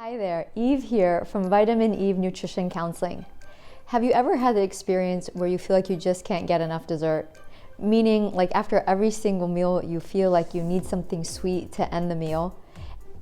Hi there, Eve here from Vitamin Eve Nutrition Counseling. Have you ever had the experience where you feel like you just can't get enough dessert? Meaning, like after every single meal, you feel like you need something sweet to end the meal?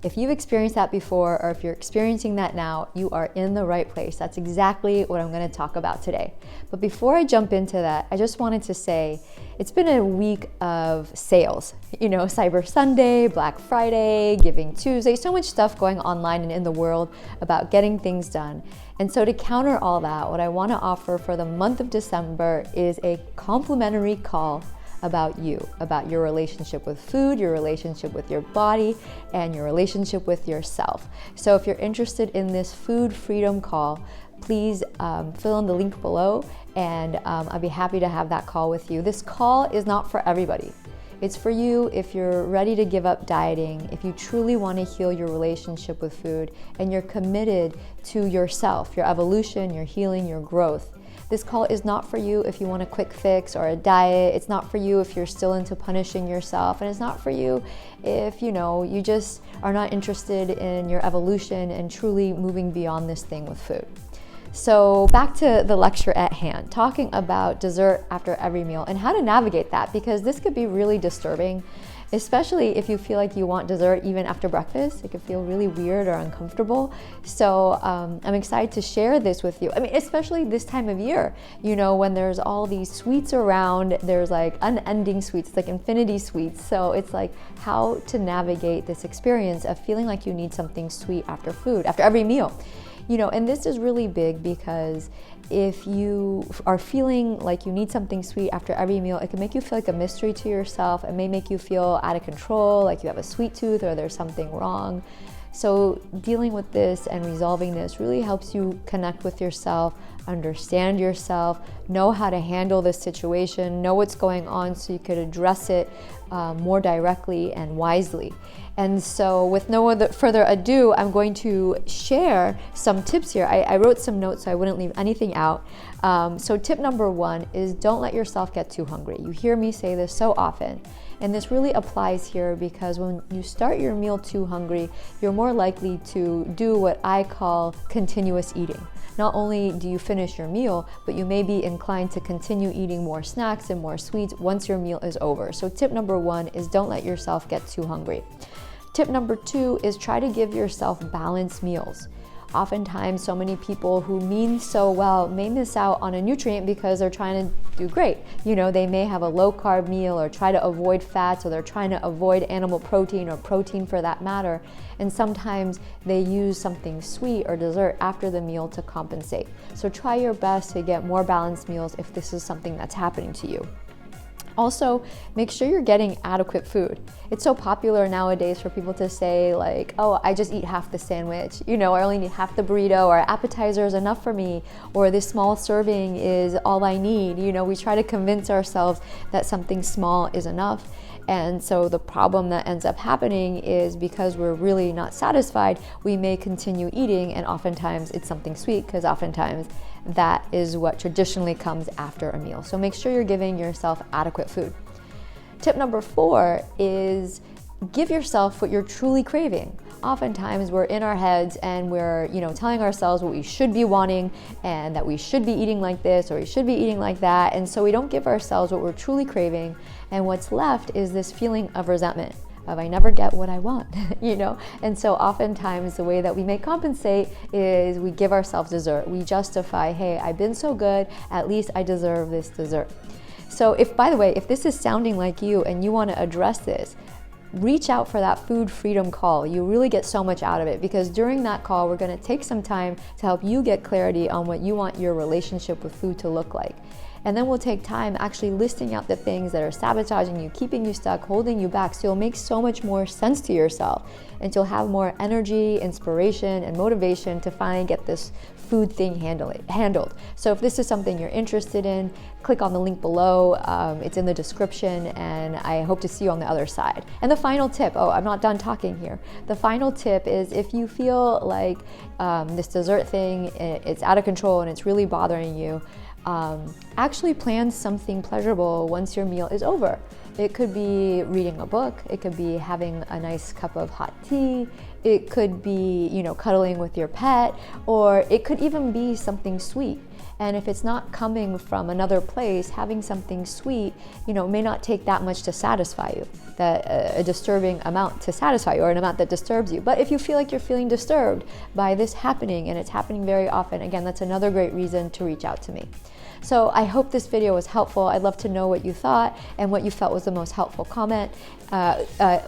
If you've experienced that before, or if you're experiencing that now, you are in the right place. That's exactly what I'm going to talk about today. But before I jump into that, I just wanted to say it's been a week of sales. You know, Cyber Sunday, Black Friday, Giving Tuesday, so much stuff going online and in the world about getting things done. And so to counter all that, what I want to offer for the month of December is a complimentary call about you, about your relationship with food, your relationship with your body, and your relationship with yourself. So if you're interested in this food freedom call, please fill in the link below and I'll be happy to have that call with you. This call is not for everybody. It's for you if you're ready to give up dieting, if you truly want to heal your relationship with food, and you're committed to yourself, your evolution, your healing, your growth. This call is not for you if you want a quick fix or a diet. It's not for you if you're still into punishing yourself. And it's not for you if, you just are not interested in your evolution and truly moving beyond this thing with food. So back to the lecture at hand, talking about dessert after every meal and how to navigate that, because this could be really disturbing, especially if you feel like you want dessert even after breakfast. It could feel really weird or uncomfortable. So I'm excited to share this with you. I mean, especially this time of year, when there's all these sweets around, there's like unending sweets, like infinity sweets. So it's like how to navigate this experience of feeling like you need something sweet after food, after every meal. And this is really big because if you are feeling like you need something sweet after every meal, it can make you feel like a mystery to yourself. It may make you feel out of control, like you have a sweet tooth or there's something wrong. So dealing with this and resolving this really helps you connect with yourself, understand yourself, know how to handle this situation, know what's going on so you could address it more directly and wisely. And so with no further ado, I'm going to share some tips here. I wrote some notes so I wouldn't leave anything out. So tip number one is don't let yourself get too hungry. You hear me say this so often. And this really applies here because when you start your meal too hungry, you're more likely to do what I call continuous eating. Not only do you finish your meal, but you may be inclined to continue eating more snacks and more sweets once your meal is over. So tip number one is don't let yourself get too hungry. Tip number two is try to give yourself balanced meals. Oftentimes, so many people who mean so well may miss out on a nutrient because they're trying to do great. They may have a low carb meal or try to avoid fats, or they're trying to avoid animal protein or protein for that matter. And sometimes they use something sweet or dessert after the meal to compensate. So try your best to get more balanced meals if this is something that's happening to you. Also, make sure you're getting adequate food. It's so popular nowadays for people to say like, oh, I just eat half the sandwich, I only need half the burrito, or appetizer is enough for me, or this small serving is all I need. We try to convince ourselves that something small is enough. And so the problem that ends up happening is because we're really not satisfied, we may continue eating, and oftentimes it's something sweet because oftentimes that is what traditionally comes after a meal. So make sure you're giving yourself adequate food. Tip number four is give yourself what you're truly craving. Oftentimes we're in our heads and we're, telling ourselves what we should be wanting and that we should be eating like this or we should be eating like that. And so we don't give ourselves what we're truly craving. And what's left is this feeling of resentment of I never get what I want, And so oftentimes the way that we may compensate is we give ourselves dessert. We justify, hey, I've been so good, at least I deserve this dessert. So by the way, if this is sounding like you and you want to address this, reach out for that food freedom call. You really get so much out of it because during that call, we're going to take some time to help you get clarity on what you want your relationship with food to look like. And then we'll take time actually listing out the things that are sabotaging you, keeping you stuck, holding you back, so you'll make so much more sense to yourself and you'll have more energy, inspiration, and motivation to finally get this food thing handled. So if this is something you're interested in, click on the link below. It's in the description, and I hope to see you on the other side. And the final tip, I'm not done talking here. The final tip is if you feel like this dessert thing, it's out of control and it's really bothering you, actually plan something pleasurable once your meal is over. It could be reading a book, it could be having a nice cup of hot tea, it could be, you know, cuddling with your pet, or it could even be something sweet. And if it's not coming from another place, having something sweet, you know, may not take that much to satisfy you, that a disturbing amount to satisfy you, or an amount that disturbs you. But if you feel like you're feeling disturbed by this happening, and it's happening very often, again, that's another great reason to reach out to me. So I hope this video was helpful. I'd love to know what you thought and what you felt was the most helpful comment,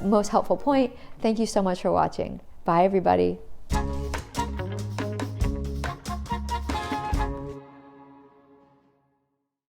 most helpful point. Thank you so much for watching. Bye, everybody.